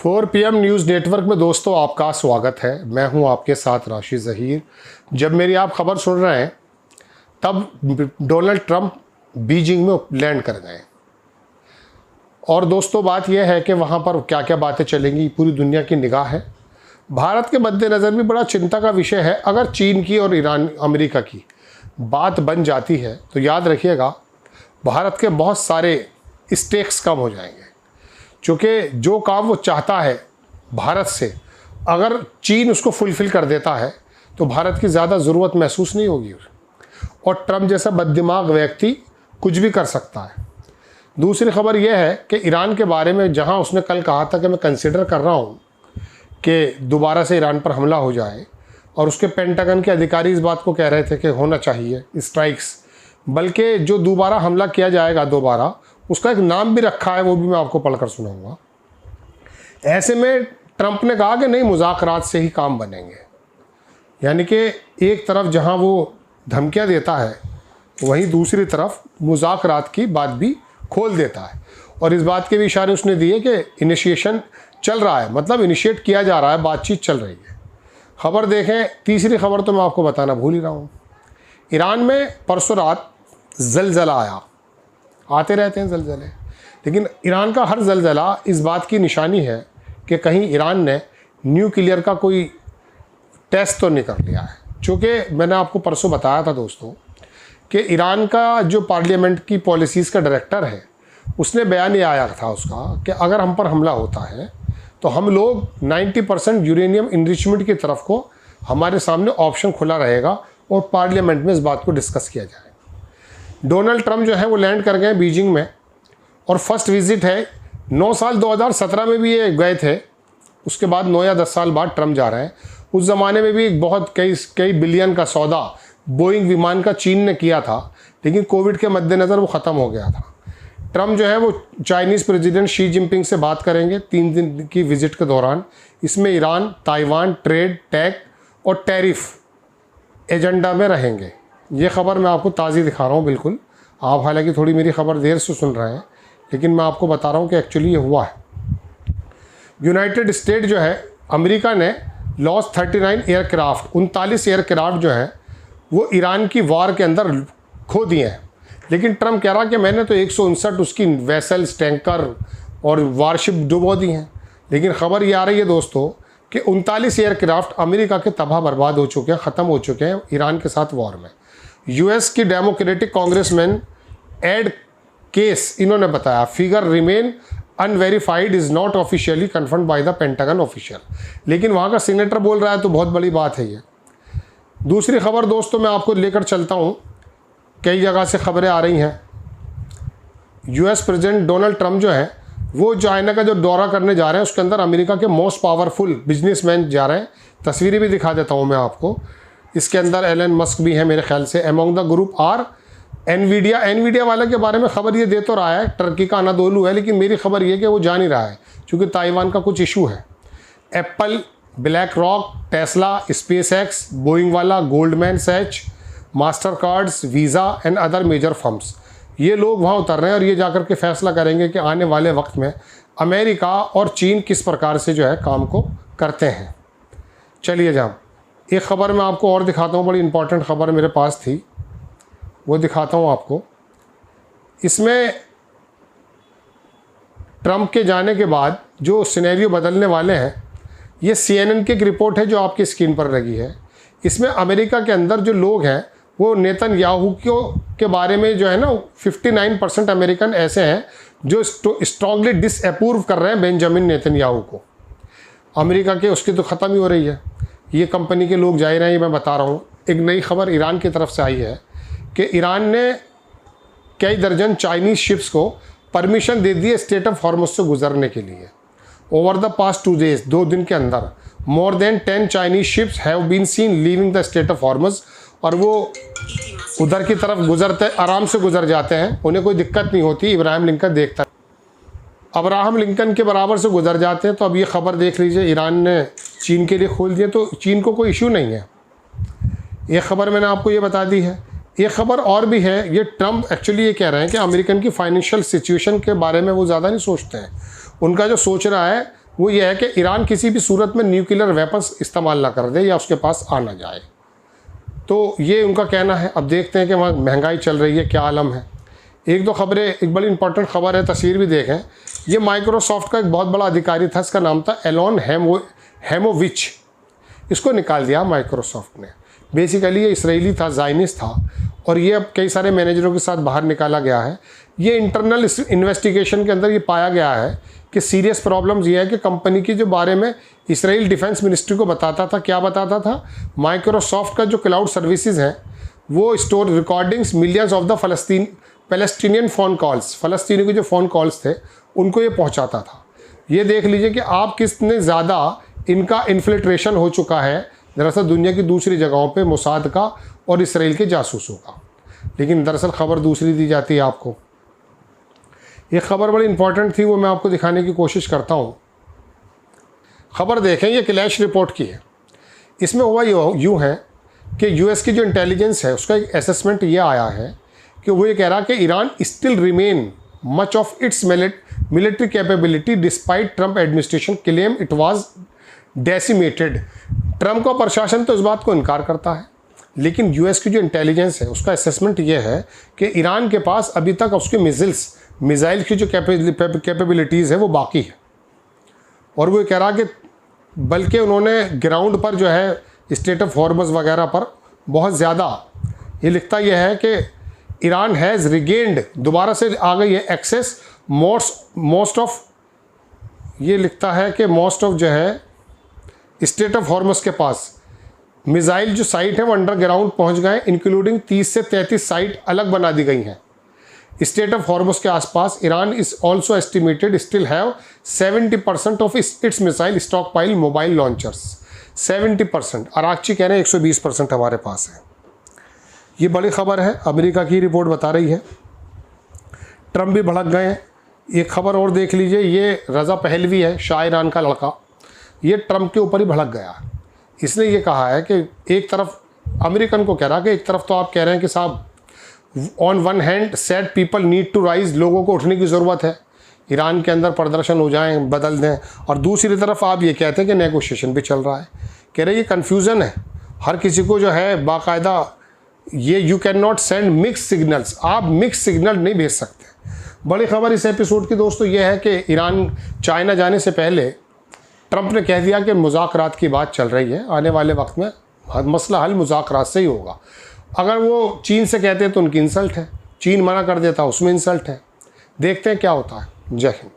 4 PM news network में दोस्तों आपका स्वागत है। मैं हूं आपके साथ राशिद ज़हीर। जब मेरी आप खबर सुन रहे हैं तब डोनाल्ड ट्रंप बीजिंग में लैंड कर गए और दोस्तों बात यह है कि वहां पर क्या क्या बातें चलेंगी, पूरी दुनिया की निगाह है। भारत के मद्देनज़र भी बड़ा चिंता का विषय है। अगर चीन की और ईरान अमेरिका की बात बन जाती है तो याद रखिएगा भारत के बहुत सारे स्टेक्स कम हो जाएंगे, क्योंकि जो काम वो चाहता है भारत से अगर चीन उसको फुलफ़िल कर देता है तो भारत की ज़्यादा ज़रूरत महसूस नहीं होगी और ट्रंप जैसा बददिमाग व्यक्ति कुछ भी कर सकता है। दूसरी खबर यह है कि ईरान के बारे में जहां उसने कल कहा था कि मैं कंसिडर कर रहा हूं कि दोबारा से ईरान पर हमला हो जाए, और उसके पेंटागन के अधिकारी इस बात को कह रहे थे कि होना चाहिए स्ट्राइक्स, बल्कि जो दोबारा हमला किया जाएगा दोबारा उसका एक नाम भी रखा है, वो भी मैं आपको पढ़कर सुनाऊंगा। ऐसे में ट्रंप ने कहा कि नहीं, मुज़ाकरात से ही काम बनेंगे, यानी कि एक तरफ जहां वो धमकियां देता है वहीं दूसरी तरफ मुज़ाकरात की बात भी खोल देता है। और इस बात के भी इशारे उसने दिए कि इनिशिएशन चल रहा है, मतलब इनिशिएट किया जा रहा है, बातचीत चल रही है। खबर देखें, तीसरी खबर तो मैं आपको बताना भूल ही रहा हूँ। ईरान में परसों रात ज़लज़ला आया, आते रहते हैं ज़लज़ले, लेकिन ईरान का हर ज़लज़ला इस बात की निशानी है कि कहीं ईरान ने न्यूक्लियर का कोई टेस्ट तो नहीं कर लिया है। चूँकि मैंने आपको परसों बताया था दोस्तों कि ईरान का जो पार्लियामेंट की पॉलिसीज़ का डायरेक्टर है उसने बयान ये आया था उसका कि अगर हम पर हमला होता है तो हम लोग 90% यूरेनियम इनरिचमेंट की तरफ को हमारे सामने ऑप्शन खुला रहेगा और पार्लियामेंट में इस बात को डिस्कस किया जाए। डोनाल्ड ट्रंप जो है वो लैंड कर गए बीजिंग में और फर्स्ट विजिट है। 9 साल 2017 में भी ये गए थे, उसके बाद 9 या 10 साल बाद ट्रंप जा रहे हैं। उस ज़माने में भी बहुत कई बिलियन का सौदा बोइंग विमान का चीन ने किया था, लेकिन कोविड के मद्देनज़र वो ख़त्म हो गया था। ट्रंप जो है वो चाइनीज़ प्रेसिडेंट शी जिनपिंग से बात करेंगे 3 दिन की विज़िट के दौरान। इसमें ईरान, ताइवान, ट्रेड, टैक और टैरिफ एजेंडा में रहेंगे। ये खबर मैं आपको ताज़ी दिखा रहा हूँ बिल्कुल। आप हालांकि थोड़ी मेरी खबर देर से सुन रहे हैं, लेकिन मैं आपको बता रहा हूँ कि एक्चुअली ये हुआ है। यूनाइटेड स्टेट जो है, अमेरिका ने लॉस 39 एयरक्राफ्ट, 39 एयरक्राफ्ट जो हैं वो ईरान की वार के अंदर खो दिए हैं। लेकिन ट्रंप कह रहा कि मैंने तो 159 उसकी वेसल्स, टैंकर और वारशिप डुबो दी हैं। लेकिन ख़बर ये आ रही है दोस्तों कि 39 एयरक्राफ्ट अमेरिका के तबाह बर्बाद हो चुके हैं, ख़त्म हो चुके हैं ईरान के साथ वॉर में। यूएस की डेमोक्रेटिक कांग्रेसमैन एड केस इन्होंने बताया figure remain unverified is not officially confirmed by the pentagon official. लेकिन वहाँ का सीनेटर बोल रहा है तो बहुत बड़ी बात है ये। दूसरी खबर दोस्तों मैं आपको लेकर चलता हूँ, कई जगह से खबरें आ रही हैं। यूएस प्रेसिडेंट डोनाल्ड ट्रंप जो है वो चाइना का जो दौरा करने जा रहे हैं उसके अंदर अमेरिका के मोस्ट पावरफुल बिजनेसमैन जा रहे हैं। तस्वीरें भी दिखा देता हूँ मैं आपको। इसके अंदर एलन मस्क भी है मेरे ख्याल से। Among the group are Nvidia वाले के बारे में खबर ये दे तो रहा है, टर्की का अनादोलू है, लेकिन मेरी खबर ये कि वो जा नहीं रहा है क्योंकि ताइवान का कुछ इशू है। Apple, BlackRock, Tesla, SpaceX, Boeing वाला, Goldman Sachs, Mastercards, Visa and other major firms, ये लोग वहाँ उतर रहे हैं और ये जाकर के फैसला करेंगे कि आने वाले वक्त में अमेरिका और चीन किस प्रकार से जो है काम को करते हैं। चलिए जहाँ एक ख़बर मैं आपको और दिखाता हूँ, बड़ी इंपॉर्टेंट ख़बर मेरे पास थी, वो दिखाता हूँ आपको। इसमें ट्रंप के जाने के बाद जो सिनेरियो बदलने वाले हैं, ये CNN की एक रिपोर्ट है जो आपकी स्क्रीन पर लगी है। इसमें अमेरिका के अंदर जो लोग हैं वो नेतन्याहू के बारे में जो है ना 59% अमेरिकन ऐसे हैं जो स्ट्रांगली डिसअप्रूव कर रहे हैं बेंजामिन नेतन्याहू को। अमेरिका के उसकी तो ख़त्म ही हो रही है, ये कंपनी के लोग जा ही रहे हैं, मैं बता रहा हूँ। एक नई खबर ईरान की तरफ से आई है कि ईरान ने कई दर्जन चाइनीज़ शिप्स को परमिशन दे दी है स्ट्रेट ऑफ हॉर्मुज़ से गुजरने के लिए। ओवर द पास्ट 2 डेज, 2 दिन के अंदर more than 10 Chinese ships have been seen leaving the strait of Hormuz, और वो उधर की तरफ गुजरते आराम से गुजर जाते हैं, उन्हें कोई दिक्कत नहीं होती। इब्राहिम लिंकन देखता, अब्राहम लिंकन के बराबर से गुजर जाते हैं। तो अब ये खबर देख लीजिए, ईरान ने चीन के लिए खोल दिए, तो चीन को कोई इशू नहीं है। ये खबर मैंने आपको ये बता दी है। एक खबर और भी है, ये ट्रंप एक्चुअली ये कह रहे हैं कि अमेरिकन की फाइनेंशियल सिचुएशन के बारे में वो ज़्यादा नहीं सोचते हैं। उनका जो सोच रहा है वो ये है कि ईरान किसी भी सूरत में न्यूक्लियर वेपन्स इस्तेमाल ना कर दे या उसके पास आ ना जाए। तो ये उनका कहना है। अब देखते हैं कि वहाँ महंगाई चल रही है, क्या आलम है। एक दो खबरें, एक बड़ी इंपॉर्टेंट खबर है, तस्वीर भी देखें। ये माइक्रोसॉफ्ट का एक बहुत बड़ा अधिकारी था, इसका नाम था एलोन हेमोविच। इसको निकाल दिया माइक्रोसॉफ्ट ने। बेसिकली ये इसराइली था, ज़ायनिस्ट था, और ये अब कई सारे मैनेजरों के साथ बाहर निकाला गया है। ये इंटरनल इन्वेस्टिगेशन के अंदर ये पाया गया है कि सीरियस प्रॉब्लम्स ये है कि कंपनी की जो बारे में इसराइल डिफेंस मिनिस्ट्री को बताता था, क्या बताता था, माइक्रोसॉफ्ट का जो क्लाउड सर्विसेज है वो store recordings millions of the Palestinian phone calls, फ़लस्तीनी के जो फ़ोन कॉल्स थे उनको ये पहुंचाता था। ये देख लीजिए कि आप कितने ज़्यादा इनका इन्फिल्ट्रेशन हो चुका है दरअसल दुनिया की दूसरी जगहों पे मोसाद का और इसराइल के जासूसों का। लेकिन दरअसल खबर दूसरी दी जाती है आपको। ये खबर बड़ी इंपॉर्टेंट थी, वो मैं आपको दिखाने की कोशिश करता हूँ। खबर देखें, ये क्लैश रिपोर्ट की है। इसमें हुआ यूँ है कि यूएस की जो इंटेलिजेंस है उसका एक असेसमेंट ये आया है कि वो ये कह रहा कि Iran still remain much of its military capability despite Trump administration claim it was decimated. Trump का प्रशासन तो इस बात को इनकार करता है, लेकिन यूएस की जो इंटेलिजेंस है उसका असेसमेंट ये है कि ईरान के पास अभी तक उसके मिसाइल की जो कैपेबिलिटीज़ है वो बाकी है। और वो कह रहा कि बल्कि उन्होंने ग्राउंड पर जो है स्टेट ऑफ हॉर्मस वगैरह पर बहुत ज़्यादा, ये लिखता यह है कि ईरान हैज़ रिगेन्ड, दोबारा से आ गई है एक्सेस मोस्ट ऑफ, ये लिखता है कि मोस्ट ऑफ जो है स्टेट ऑफ हॉर्मस के पास मिसाइल जो साइट है वो अंडरग्राउंड पहुंच गए, इंक्लूडिंग 30 से 33 साइट अलग बना दी गई हैं स्टेट ऑफ हॉर्मस के आसपास। Iran is also estimated still have 70% of its missile stock pile mobile launchers. 70%, Araghchi कह रहे हैं 120% हमारे पास है। ये बड़ी खबर है, अमेरिका की रिपोर्ट बता रही है। ट्रंप भी भड़क गए हैं। एक खबर और देख लीजिए, ये रज़ा पहलवी है, शाह ईरान का लड़का, ये ट्रंप के ऊपर ही भड़क गया। इसने ये कहा है कि एक तरफ अमेरिकन को कह रहा कि एक तरफ तो आप कह रहे हैं कि साहब on one hand said people need to rise, लोगों को उठने की ज़रूरत है, ईरान के अंदर प्रदर्शन हो जाएं, बदल दें, और दूसरी तरफ आप ये कहते हैं कि नेगोशिएशन भी चल रहा है। कह रहे ये कन्फ्यूज़न है, हर किसी को जो है बाकायदा ये you can not send mix signals, आप मिक्स सिग्नल नहीं भेज सकते। बड़ी खबर इस एपिसोड की दोस्तों ये है कि ईरान चाइना जाने से पहले ट्रंप ने कह दिया कि मुज़ाकरात की बात चल रही है, आने वाले वक्त में मसला हल मुज़ाकरात से ही होगा। अगर वो चीन से कहते हैं तो उनकी इंसल्ट है, चीन मना कर देता उसमें इंसल्ट है। देखते हैं क्या होता है। जय हिंद।